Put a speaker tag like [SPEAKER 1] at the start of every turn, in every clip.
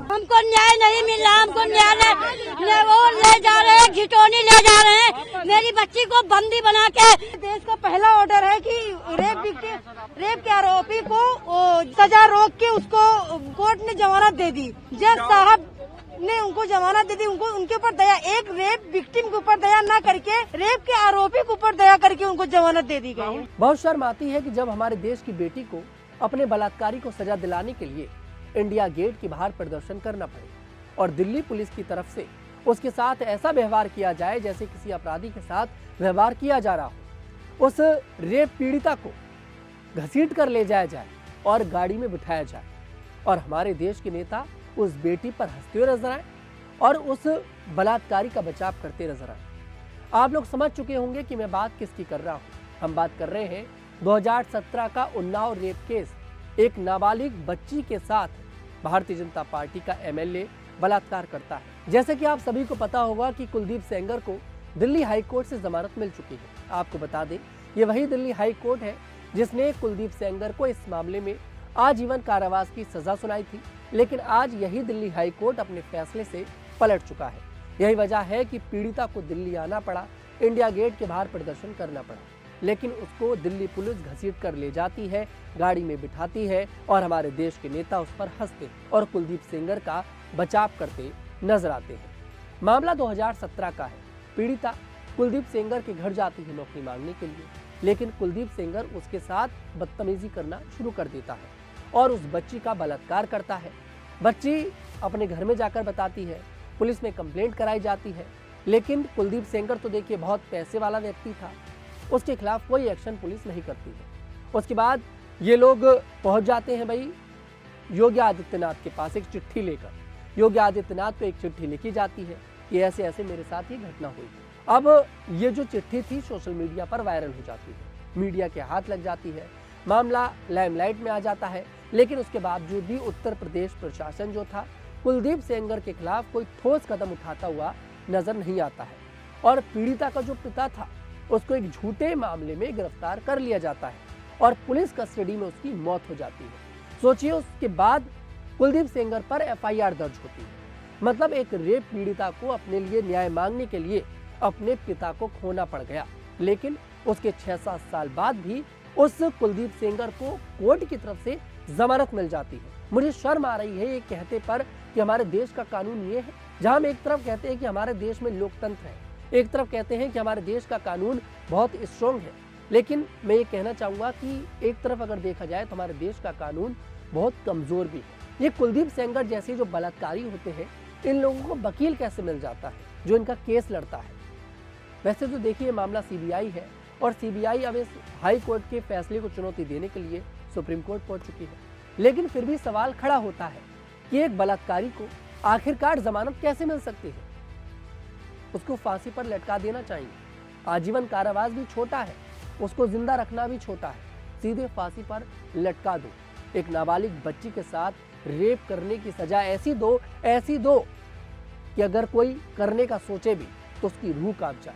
[SPEAKER 1] हमको न्याय नहीं मिल रहा, हमको न्यायालय वो ले जा रहे हैं, घिटौनी ले जा रहे हैं। मेरी बच्ची को बंदी बना के, देश का पहला ऑर्डर है कि रेप के आरोपी को सजा रोक के उसको कोर्ट ने जमानत दे दी। जज साहब ने उनको जमानत दे दी, उनको उनके ऊपर दया, एक रेप विक्टिम के ऊपर दया न करके रेप के आरोपी के ऊपर दया करके उनको जमानत दे दी गई।
[SPEAKER 2] बहुत शर्म आती है कि जब हमारे देश की बेटी को अपने बलात्कारी को सजा दिलाने के लिए इंडिया गेट के बाहर प्रदर्शन करना पड़े और दिल्ली पुलिस की तरफ से उसके साथ ऐसा व्यवहार किया जाए जैसे किसी अपराधी के साथ व्यवहार किया जा रहा हो। उस रेप पीड़िता को घसीट कर ले जाया जाए और गाड़ी में बिठाया जाए और हमारे देश के नेता उस बेटी पर हंसते हुए नजर आए और उस बलात्कारी का बचाव करते नजर आए। आप लोग समझ चुके होंगे कि मैं बात किसकी कर रहा हूँ। हम बात कर रहे हैं 2017 का उन्नाव रेप केस। एक नाबालिग बच्ची के साथ भारतीय जनता पार्टी का एमएलए बलात्कार करता है। जैसे कि आप सभी को पता होगा कि कुलदीप सेंगर को दिल्ली हाई कोर्ट से जमानत मिल चुकी है। आपको बता दें, ये वही दिल्ली हाई कोर्ट है जिसने कुलदीप सेंगर को इस मामले में आजीवन कारावास की सजा सुनाई थी, लेकिन आज यही दिल्ली हाई कोर्ट अपने फैसले से पलट चुका है। यही वजह है कि पीड़िता को दिल्ली आना पड़ा, इंडिया गेट के बाहर प्रदर्शन करना पड़ा, लेकिन उसको दिल्ली पुलिस घसीट कर ले जाती है, गाड़ी में बिठाती है और हमारे देश के नेता उस पर हंसते और कुलदीप सेंगर का बचाव करते नजर आते हैं। मामला 2017 का है। पीड़िता कुलदीप सेंगर के घर जाती है नौकरी मांगने के लिए, लेकिन कुलदीप सेंगर उसके साथ बदतमीजी करना शुरू कर देता है और उस बच्ची का बलात्कार करता है। बच्ची अपने घर में जाकर बताती है, पुलिस में कंप्लेंट कराई जाती है, लेकिन कुलदीप सेंगर तो देखिए बहुत पैसे वाला व्यक्ति था, उसके खिलाफ कोई एक्शन पुलिस नहीं करती है। उसके बाद ये लोग पहुंच जाते हैं भाई योगी आदित्यनाथ के पास एक चिट्ठी लेकर। योगी आदित्यनाथ को एक चिट्ठी लिखी जाती है कि ऐसे ऐसे मेरे साथ ये घटना हुई। अब ये जो चिट्ठी थी सोशल मीडिया पर वायरल हो जाती है, मीडिया के हाथ लग जाती है, मामला लाइमलाइट में आ जाता है, लेकिन उसके बावजूद भी उत्तर प्रदेश प्रशासन जो था कुलदीप सेंगर के खिलाफ कोई ठोस कदम उठाता हुआ नजर नहीं आता है और पीड़िता का जो पिता था उसको एक झूठे मामले में गिरफ्तार कर लिया जाता है और पुलिस कस्टडी में उसकी मौत हो जाती है। सोचिए, उसके बाद कुलदीप सेंगर पर एफआईआर दर्ज होती है। मतलब एक रेप पीड़िता को अपने लिए न्याय मांगने के लिए अपने पिता को खोना पड़ गया, लेकिन उसके 6-7 साल बाद भी उस कुलदीप सेंगर को कोर्ट की तरफ से जमानत मिल जाती है। मुझे शर्म आ रही है ये कहते पर कि हमारे देश का कानून ये है, जहां हम एक तरफ कहते हैं कि हमारे देश में लोकतंत्र है, एक तरफ कहते हैं कि हमारे देश का कानून बहुत स्ट्रॉन्ग है, लेकिन मैं ये कहना चाहूंगा कि एक तरफ अगर देखा जाए तो हमारे देश का कानून बहुत कमजोर भी है। ये कुलदीप सेंगर जैसे जो बलात्कारी होते हैं, इन लोगों को वकील कैसे मिल जाता है जो इनका केस लड़ता है। वैसे तो देखिए मामला सीबीआई है और सीबीआई अब इस हाई कोर्ट के फैसले को चुनौती देने के लिए सुप्रीम कोर्ट पहुंच चुकी है, लेकिन फिर भी सवाल खड़ा होता है कि एक बलात्कारी को आखिरकार जमानत कैसे मिल सकती है। उसको फांसी पर लटका देना चाहिए, आजीवन कारावास भी छोटा है, उसको जिंदा रखना भी छोटा है, सीधे फांसी पर लटका दो। एक नाबालिग बच्ची के साथ रेप करने की सजा ऐसी दो कि अगर कोई करने का सोचे भी तो उसकी रूह कांप जाए।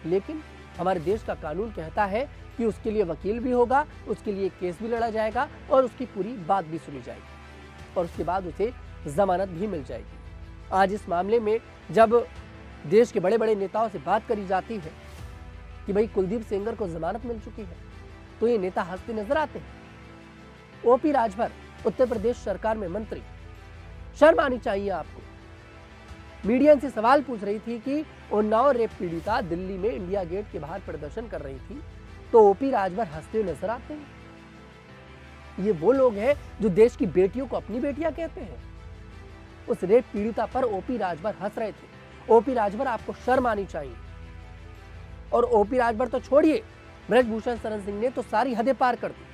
[SPEAKER 2] लेकिन हमारे देश का कानून कहता है कि उसके लिए वकील भी होगा, उसके लिए केस भी लड़ा जाएगा और उसकी पूरी बात भी सुनी जाएगी और उसके बाद उसे जमानत भी मिल जाएगी। आज इस मामले में जब देश के बड़े बड़े नेताओं से बात करी जाती है कि भाई कुलदीप सेंगर को जमानत मिल चुकी है, तो ये नेता हंसते नजर आते हैं। ओपी राजभर उत्तर प्रदेश सरकार में मंत्री, शर्म आनी चाहिए आपको। मीडिया इनसे सवाल पूछ रही थी कि उन्नाव रेप पीड़िता दिल्ली में इंडिया गेट के बाहर प्रदर्शन कर रही थी, तो ओपी राजभर हंसते हुए नजर आते हैं। ये वो लोग हैं जो देश की बेटियों को अपनी बेटियां कहते हैं। उस रेप पीड़िता पर ओपी राजभर हंस रहे थे। ओपी राजभर, आपको शर्म आनी चाहिए। और ओपी राजभर तो छोड़िए, ब्रजभूषण शरण सिंह ने तो सारी हदें पार कर दी।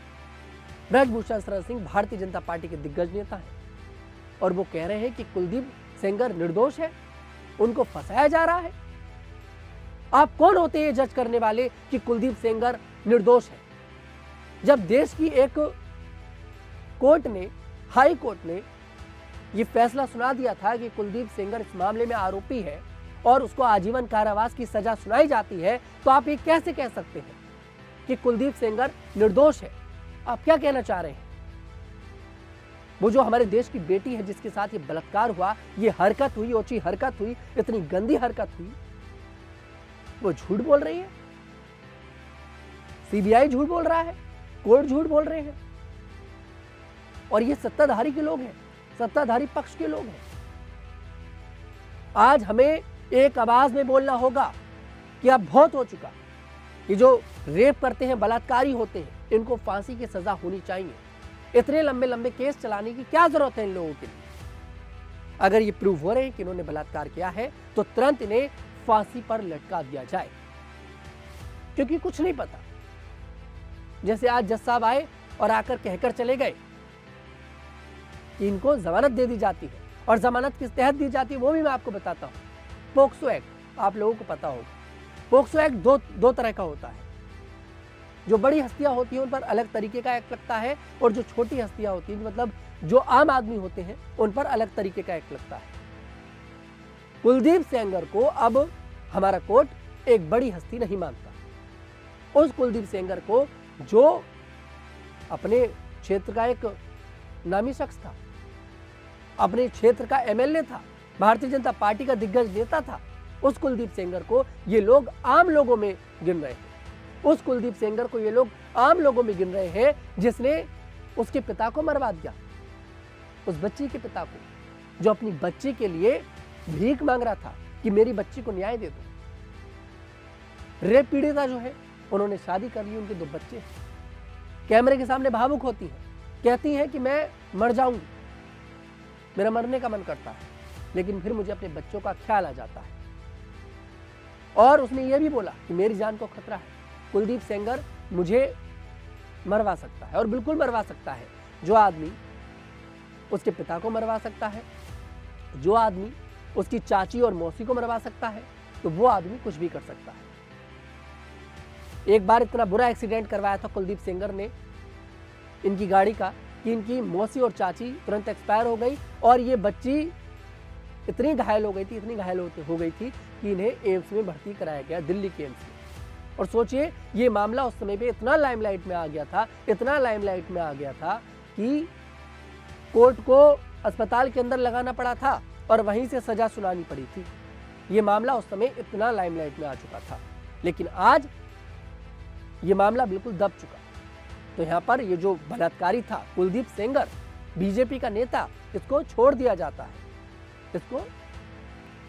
[SPEAKER 2] ब्रजभूषण शरण सिंह भारतीय जनता पार्टी के दिग्गज नेता हैं और वो कह रहे हैं कि कुलदीप सेंगर निर्दोष है, उनको फंसाया जा रहा है। आप कौन होते हैं जज करने वाले कि कुलदीप सेंगर निर्दोष है? जब देश की एक कोर्ट ने, हाई कोर्ट ने यह फैसला सुना दिया था कि कुलदीप सेंगर इस मामले में आरोपी है और उसको आजीवन कारावास की सजा सुनाई जाती है, तो आप ये कैसे कह सकते हैं कि कुलदीप सेंगर निर्दोष है? आप क्या कहना चाह रहे हैं? वो जो हमारे देश की बेटी है जिसके साथ ये बलात्कार हुआ, ये हरकत हुई, ओछी हरकत हुई, इतनी गंदी हरकत हुई, वो झूठ बोल रही है, सीबीआई झूठ बोल रहा है, कोर्ट झूठ बोल रहे हैं, और ये सत्ताधारी के लोग हैं, सत्ताधारी पक्ष के लोग हैं। आज हमें एक आवाज में बोलना होगा कि अब बहुत हो चुका। ये जो रेप करते हैं, बलात्कारी होते हैं, इनको फांसी की सजा होनी चाहिए। इतने लंबे लंबे केस चलाने की क्या जरूरत है इन लोगों के लिए? अगर ये प्रूव हो रहे हैं कि इन्होंने बलात्कार किया है तो तुरंत इन्हें फांसी पर लटका दिया जाए, क्योंकि कुछ नहीं पता। जैसे आज जज साहब आए और आकर कहकर चले गए कि इनको जमानत दे दी जाती है, और जमानत किस तहत दी जाती है वो भी मैं आपको बताता हूं। पोक्सो एक्ट, आप लोगों को पता होगा, पोक्सो एक्ट दो तरह का होता है। जो बड़ी हस्तियां होती हैं उन पर अलग तरीके का एक्ट लगता है, और जो छोटी हस्तियां होती हैं, मतलब जो आम आदमी होते हैं, उन पर अलग तरीके का एक्ट लगता है। कुलदीप सेंगर को अब हमारा कोर्ट एक बड़ी हस्ती नहीं मानता। उस कुलदीप सेंगर को, जो अपने क्षेत्र का एक नामी शख्स था, अपने क्षेत्र का एमएलए था, भारतीय जनता पार्टी का दिग्गज नेता था, उस कुलदीप सेंगर को ये लोग आम लोगों में गिन रहे हैं। उस कुलदीप सेंगर को ये लोग आम लोगों में गिन रहे हैं जिसने उसके पिता को मरवा दिया, उस बच्ची के पिता को, जो अपनी बच्ची के लिए भीख मांग रहा था कि मेरी बच्ची को न्याय दे दो। रेप पीड़िता जो है, उन्होंने शादी कर ली, उनके 2 बच्चे हैं, कैमरे के सामने भावुक होती है, कहती है कि मैं मर जाऊंगी, मेरा मरने का मन करता है, लेकिन फिर मुझे अपने बच्चों का ख्याल आ जाता है। और उसने ये भी बोला कि मेरी जान को खतरा है, कुलदीप सेंगर मुझे मरवा सकता है, और बिल्कुल मरवा सकता है। जो आदमी उसके पिता को मरवा सकता है, जो आदमी उसकी चाची और मौसी को मरवा सकता है, तो वो आदमी कुछ भी कर सकता है। एक बार इतना बुरा एक्सीडेंट करवाया था कुलदीप सेंगर ने इनकी गाड़ी का कि इनकी मौसी और चाची तुरंत एक्सपायर हो गई, और ये बच्ची इतनी घायल हो गई थी, इतनी घायल हो गई थी कि इन्हें एम्स में भर्ती कराया गया, दिल्ली के एम्स में। और सोचिए, ये मामला उस समय पे इतना लाइमलाइट में आ गया था, इतना लाइमलाइट में आ गया था कि कोर्ट को अस्पताल के अंदर लगाना पड़ा था और वहीं से सजा सुनानी पड़ी थी। ये मामला उस समय इतना लाइमलाइट में आ चुका था, लेकिन आज ये मामला बिल्कुल दब चुका। तो यहाँ पर ये जो बलात्कारी था कुलदीप सेंगर, बीजेपी का नेता, इसको छोड़ दिया जाता है, इसको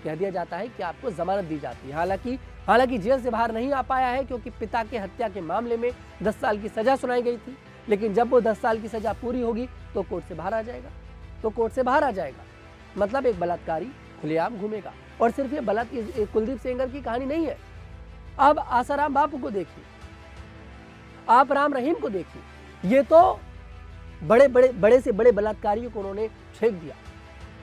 [SPEAKER 2] कह दिया जाता है कि आपको जमानत दी जाती है। हालांकि जेल से बाहर नहीं आ पाया है, क्योंकि पिता के हत्या के मामले में 10 साल की सजा सुनाई गई थी, लेकिन जब वो 10 साल की सजा पूरी होगी तो कोर्ट से बाहर आ जाएगा। मतलब एक बलात्कारी खुलेआम घूमेगा। और सिर्फ ये कुलदीप सेंगर की कहानी नहीं है। अब आसाराम बापू को देखिए, आप राम रहीम को देखिए, ये तो बड़े से बड़े बलात्कारियों को उन्होंने छेक दिया।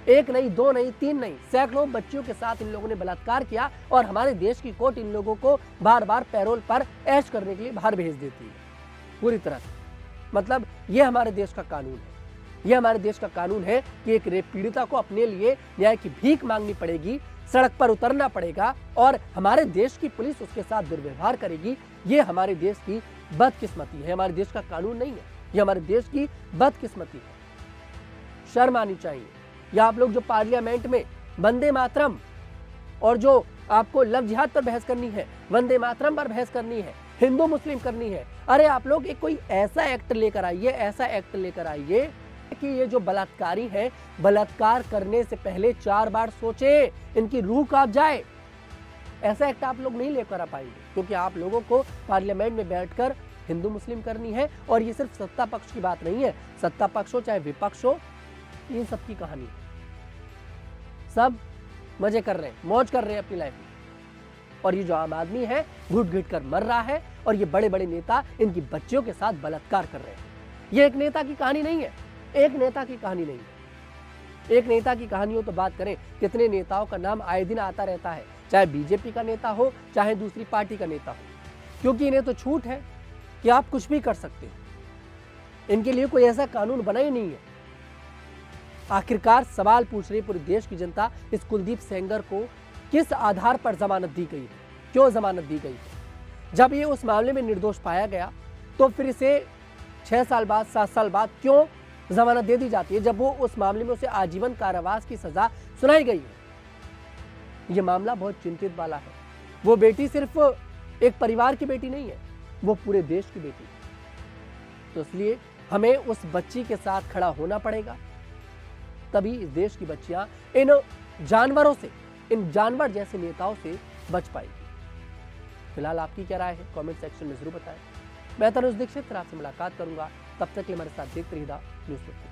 [SPEAKER 2] 1 नहीं, 2 नहीं, 3 नहीं, सैकड़ों बच्चियों के साथ इन लोगों ने बलात्कार किया, और हमारे देश की कोर्ट इन लोगों को बार बार पैरोल पर ऐश करने के लिए बाहर भेज देती है पूरी तरह से। मतलब ये हमारे देश का कानून है, ये हमारे देश का कानून है कि एक रेप पीड़िता को अपने लिए न्याय की भीख मांगनी पड़ेगी, सड़क पर उतरना पड़ेगा, और हमारे देश की पुलिस उसके साथ दुर्व्यवहार करेगी। ये हमारे देश की बदकिस्मती है, हमारे देश का कानून नहीं है, ये हमारे देश की बदकिस्मती है। शर्म आनी चाहिए। या आप लोग जो पार्लियामेंट में वंदे मातरम, और जो आपको लव जिहाद पर बहस करनी है, वंदे मातरम पर बहस करनी है, हिंदू मुस्लिम करनी है, अरे आप लोग एक कोई ऐसा एक्ट लेकर आइए कि ये जो बलात्कारी है, बलात्कार करने से पहले 4 बार सोचे, इनकी रूह कांप जाए। ऐसा एक्ट आप लोग नहीं लेकर आ पाएंगे, क्योंकि आप लोगों को पार्लियामेंट में बैठकर हिंदू मुस्लिम करनी है। और ये सिर्फ सत्ता पक्ष की बात नहीं है, सत्ता पक्ष हो चाहे विपक्ष हो, इन सब की कहानी है। सब मजे कर रहे हैं, मौज कर रहे हैं अपनी लाइफ में, और ये जो आम आदमी है घुट घुट कर मर रहा है, और ये बड़े बड़े नेता इनकी बच्चियों के साथ बलात्कार कर रहे हैं। ये एक नेता की कहानी नहीं है, एक नेता की कहानी नहीं है। एक नेता की कहानी हो तो बात करें, कितने नेताओं का नाम आए दिन आता रहता है, चाहे बीजेपी का नेता हो चाहे दूसरी पार्टी का नेता हो, क्योंकि इन्हें तो छूट है कि आप कुछ भी कर सकते हो। इनके लिए कोई ऐसा कानून बना ही नहीं है। आखिरकार सवाल पूछ रही पूरे देश की जनता, इस कुलदीप सेंगर को किस आधार पर जमानत दी गई है, क्यों जमानत दी गई है? जब ये उस मामले में निर्दोष पाया गया तो फिर इसे 6 साल बाद 7 साल बाद क्यों जमानत दे दी जाती है, जब वो उस मामले में उसे आजीवन कारावास की सजा सुनाई गई है। ये मामला बहुत चिंतित वाला है। वो बेटी सिर्फ एक परिवार की बेटी नहीं है, वो पूरे देश की बेटी है। तो इसलिए हमें उस बच्ची के साथ खड़ा होना पड़ेगा, तभी इस देश की बच्चियां इन जानवरों से, इन जानवर जैसे नेताओं से बच पाएगी। फिलहाल आपकी क्या राय है, कमेंट सेक्शन में जरूर बताएं। मैं तनुज दीक्षित आपसे मुलाकात करूंगा, तब तक के लिए हमारे साथ देखते रहिए न्यूज़ 15।